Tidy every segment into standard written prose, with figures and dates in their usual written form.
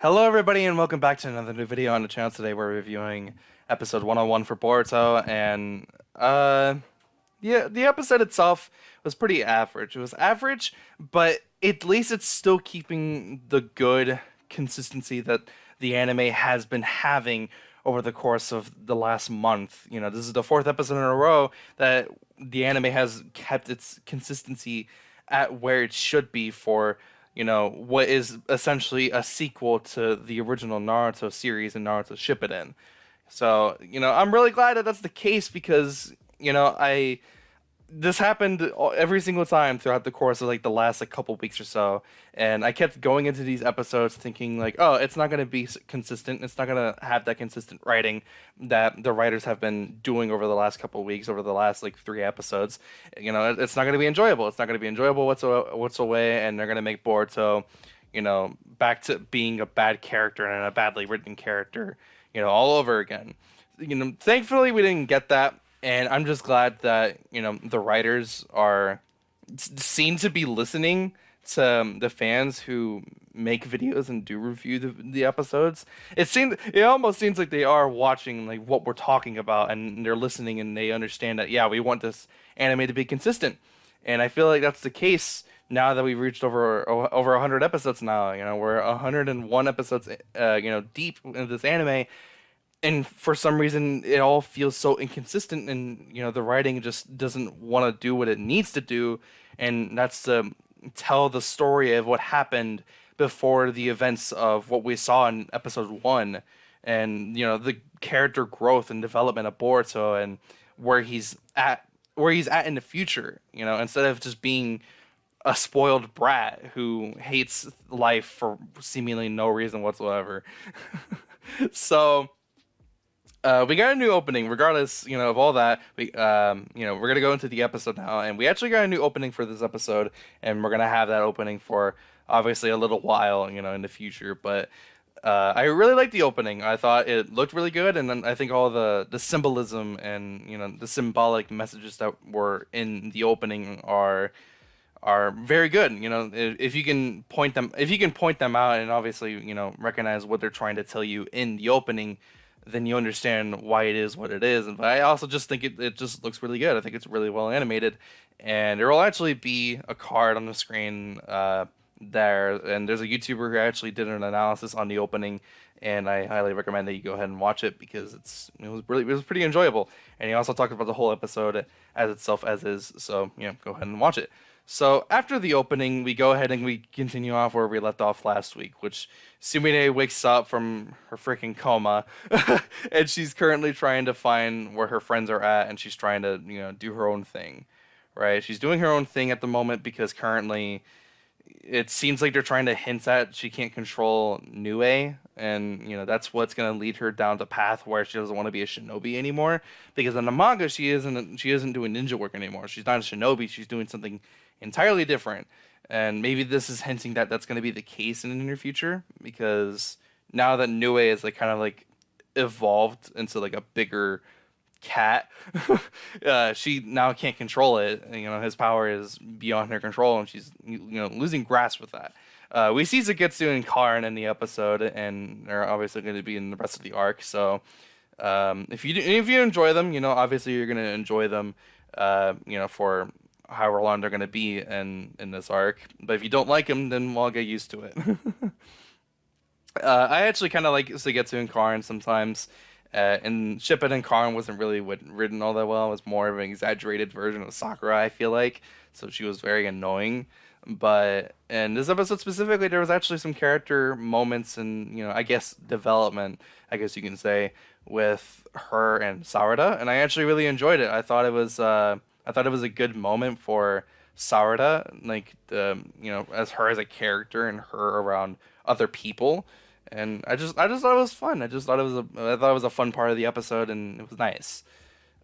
Hello, everybody, and welcome back to another new video on the channel. Today, we're reviewing episode 101 for Boruto, and yeah, the episode itself was pretty average. It was average, but at least it's still keeping the good consistency that the anime has been having over the course of the last month. You know, this is the fourth episode in a row that the anime has kept its consistency at where it should be for what is essentially a sequel to the original Naruto series and Naruto Shippuden. So, I'm really glad that that's the case because, I this happened every single time throughout the course of like the last like couple weeks or so, and I kept going into these episodes thinking like, oh, it's not going to be consistent. It's not going to have that consistent writing that the writers have been doing over the last couple weeks, over the last like three episodes. It's not going to be enjoyable. It's not going to be enjoyable whatsoever, and they're going to make Boruto, back to being a bad character and a badly written character, all over again. Thankfully we didn't get that, and I'm just glad that the writers are seem to be listening to the fans who make videos and do review the episodes. It almost seems like they are watching like what we're talking about, and they're listening and they understand that, yeah, we want this anime to be consistent. And I feel like that's the case now that we've reached over 100 episodes now. We're 101 episodes deep into this anime, and for some reason it all feels so inconsistent, and the writing just doesn't want to do what it needs to do, and that's to tell the story of what happened before the events of what we saw in episode 1, and the character growth and development of Boruto, and where he's at in the future, instead of just being a spoiled brat who hates life for seemingly no reason whatsoever. So we got a new opening, regardless, of all that. We're gonna go into the episode now, and we actually got a new opening for this episode, and we're gonna have that opening for obviously a little while, in the future. But I really liked the opening. I thought it looked really good, and then I think all the symbolism and the symbolic messages that were in the opening are very good. If you can point them out, and obviously recognize what they're trying to tell you in the opening, then you understand why it is what it is. But I also just think it just looks really good. I think it's really well animated, and there will actually be a card on the screen there. And there's a YouTuber who actually did an analysis on the opening, and I highly recommend that you go ahead and watch it because it was pretty enjoyable. And he also talked about the whole episode as itself as is. So go ahead and watch it. So after the opening, we go ahead and we continue off where we left off last week, which Sumire wakes up from her freaking coma, and she's currently trying to find where her friends are at, and she's trying to, do her own thing, right? She's doing her own thing at the moment because currently it seems like they're trying to hint at she can't control Nue, and that's what's gonna lead her down the path where she doesn't want to be a shinobi anymore. Because in the manga, she isn't doing ninja work anymore. She's not a shinobi. She's doing something entirely different, and maybe this is hinting that that's going to be the case in the near future, because now that Nue is like kind of like evolved into like a bigger cat, she now can't control it. His power is beyond her control, and she's losing grasp with that. We see Sugetsu and Karn in the episode, and they're obviously going to be in the rest of the arc. So if you enjoy them, obviously you're going to enjoy them, for however long they're going to be in this arc. But if you don't like them, then we'll get used to it. I actually kind of like Sugetsu and Karn sometimes. And Shippuden and Karn wasn't really written all that well. It was more of an exaggerated version of Sakura, I feel like. So she was very annoying. But in this episode specifically, there was actually some character moments and, I guess, development, I guess you can say, with her and Sarada. And I actually really enjoyed it. I thought it was a good moment for Sarada, like as her as a character and her around other people, and I just thought it was fun. I thought it was a fun part of the episode, and it was nice.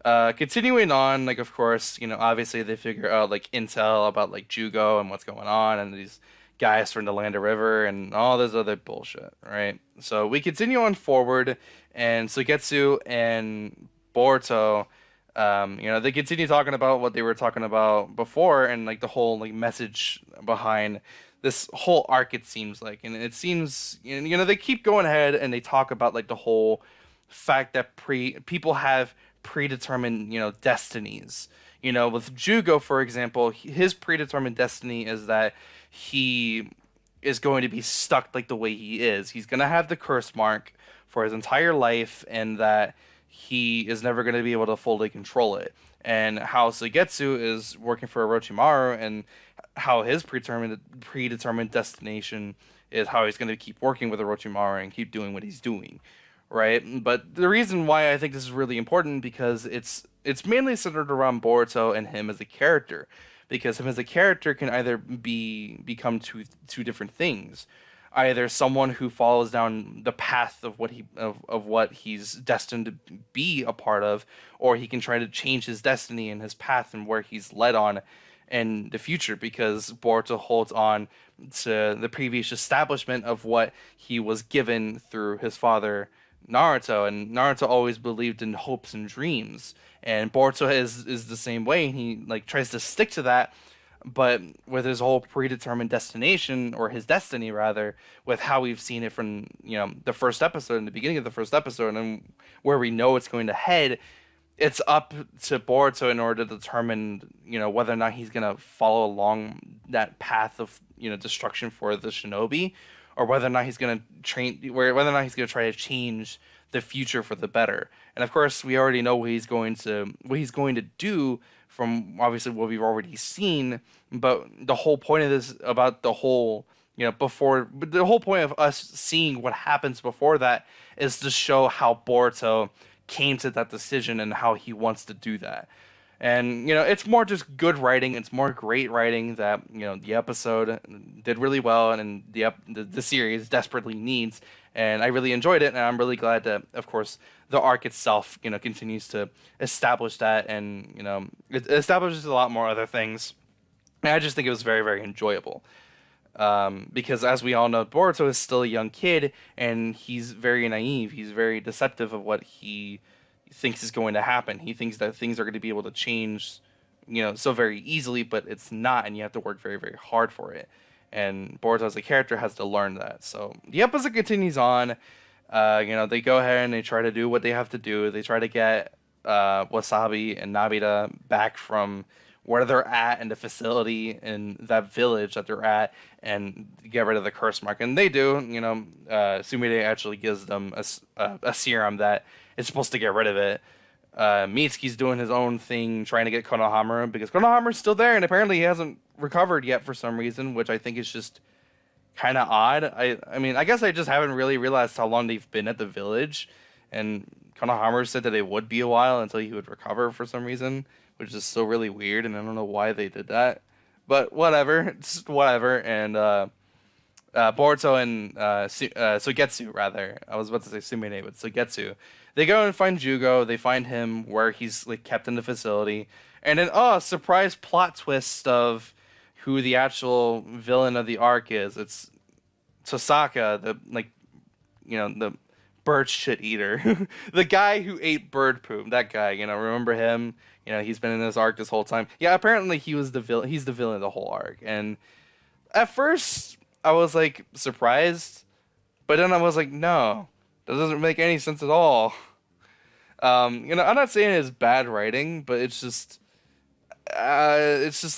Continuing on, like of course, obviously they figure out like intel about like Jugo and what's going on, and these guys from the Land of River and all this other bullshit, right? So we continue on forward, and Sugetsu and Boruto, they continue talking about what they were talking about before, and like the whole like message behind this whole arc, it seems like, and it seems, you know, they keep going ahead and they talk about like the whole fact that people have predetermined, you know, destinies. You know, with Jugo, for example, his predetermined destiny is that he is going to be stuck like the way he is. He's going to have the curse mark for his entire life, and that he is never going to be able to fully control it. And how Suigetsu is working for Orochimaru, and how his predetermined destination is how he's going to keep working with Orochimaru and keep doing what he's doing, right? But the reason why I think this is really important, because it's mainly centered around Boruto and him as a character, because him as a character can either become two different things. Either someone who follows down the path of what he's destined to be a part of, or he can try to change his destiny and his path and where he's led on in the future, because Boruto holds on to the previous establishment of what he was given through his father Naruto, and Naruto always believed in hopes and dreams, and Boruto is the same way. He like tries to stick to that, but with his whole predetermined destination, or his destiny rather, with how we've seen it from, you know, the first episode, in the beginning of the first episode, and where we know it's going to head, it's up to Boruto in order to determine, you know, whether or not he's gonna follow along that path of, you know, destruction for the shinobi, or whether or not he's gonna whether or not he's gonna try to change the future for the better. And of course, we already know what he's going to do from obviously what we've already seen. But the whole point of this, about the whole, you know, but the whole point of us seeing what happens before that, is to show how Boruto came to that decision and how he wants to do that. And, you know, it's more just good writing. It's more great writing that, you know, the episode did really well, and the series desperately needs. And I really enjoyed it, and I'm really glad that, of course, the arc itself, you know, continues to establish that, and, you know, it establishes a lot more other things. And I just think it was very, very enjoyable. Because as we all know, Boruto is still a young kid, and he's very naive. He's very deceptive of what he thinks is going to happen. He thinks that things are going to be able to change, you know, so very easily, but it's not, and you have to work very, very hard for it. And Boruto as a character has to learn that. So the episode continues on. You know, they go ahead and they try to do what they have to do. They try to get Wasabi and Nabita back from where they're at in the facility in that village that they're at, and get rid of the curse mark. And they do. You know, Sumire actually gives them a serum that is supposed to get rid of it. Mitsuki's doing his own thing, trying to get Konohamaru, because Konohamaru's still there, and apparently he hasn't recovered yet for some reason, which I think is just kind of odd. I mean, I guess I just haven't really realized how long they've been at the village, and Konohamaru said that it would be a while until he would recover for some reason, which is still really weird, and I don't know why they did that. But whatever, it's whatever. And Boruto and Suigetsu, rather. I was about to say Sumire, but Suigetsu. They go and find Jugo. They find him where he's like kept in the facility. And then, surprise plot twist of who the actual villain of the arc is. It's Tosaka, the bird shit eater. The guy who ate bird poop. That guy, you know, remember him? You know, he's been in this arc this whole time. Yeah, apparently he's the villain of the whole arc. And at first, I was like surprised, but then I was like, no, that doesn't make any sense at all. You know, I'm not saying it's bad writing, but it's just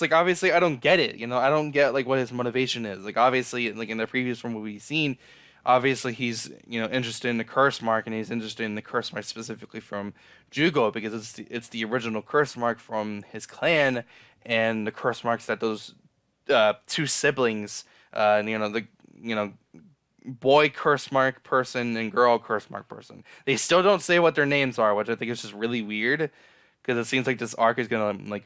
like, obviously I don't get it. You know, I don't get like what his motivation is. Like, obviously, like in the previous one we've seen, obviously he's, you know, interested in the curse mark, and he's interested in the curse mark specifically from Jugo, because it's the original curse mark from his clan, and the curse marks that those two siblings, boy curse mark person and girl curse mark person, they still don't say what their names are, which I think is just really weird, because it seems like this arc is gonna like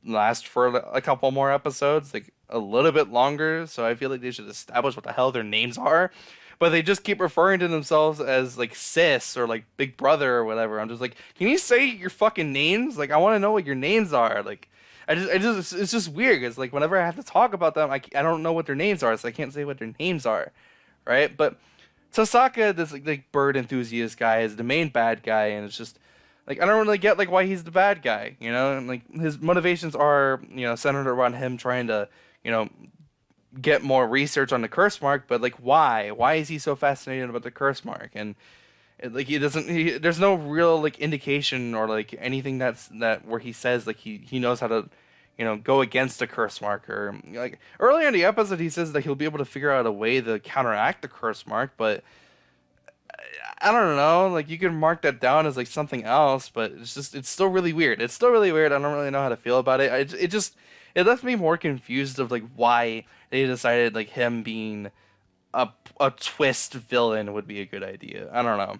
last for a couple more episodes, like a little bit longer. So I feel like they should establish what the hell their names are. But they just keep referring to themselves as like sis or like big brother or whatever. I'm just like, can you say your fucking names? Like, I want to know what your names are. Like, it's just weird. It's like whenever I have to talk about them, I don't know what their names are, so I can't say what their names are, right? But Tosaka, this like bird enthusiast guy, is the main bad guy, and it's just like I don't really get like why he's the bad guy, you know? And like his motivations are, you know, centered around him trying to, you know, get more research on the curse mark, but like why? Why is he so fascinated about the curse mark? And like he doesn't there's no real like indication or like anything that where he says like he knows how to go against a curse mark, or like earlier in the episode he says that he'll be able to figure out a way to counteract the curse mark, but I don't know, like you can mark that down as like something else, but it's still really weird. It's still really weird. I don't really know how to feel about it. It left me more confused of like why they decided like him being a twist villain would be a good idea. I don't know.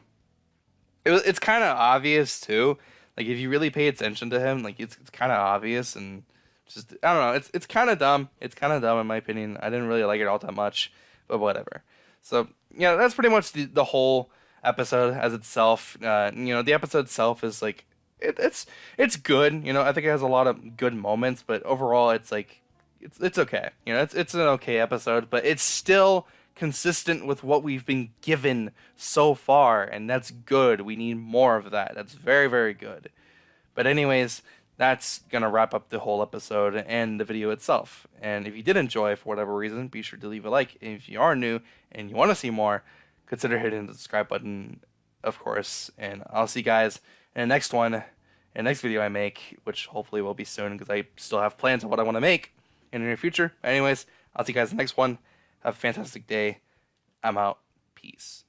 It's kind of obvious too. Like if you really pay attention to him, like it's kind of obvious, and just I don't know. It's kind of dumb. It's kind of dumb in my opinion. I didn't really like it all that much, but whatever. So yeah, that's pretty much the whole episode as itself. The episode itself is like it's good. I think it has a lot of good moments, but overall, it's like it's okay. It's an okay episode, but it's still consistent with what we've been given so far, and that's good. We need more of that. That's very, very good. But anyways, that's gonna wrap up the whole episode and the video itself. And if you did enjoy for whatever reason, be sure to leave a like. And if you are new and you want to see more, consider hitting the subscribe button, of course. And I'll see you guys in the next one, in the next video I make, which hopefully will be soon because I still have plans on what I want to make in the near future. Anyways, I'll see you guys in the next one. Have a fantastic day. I'm out. Peace.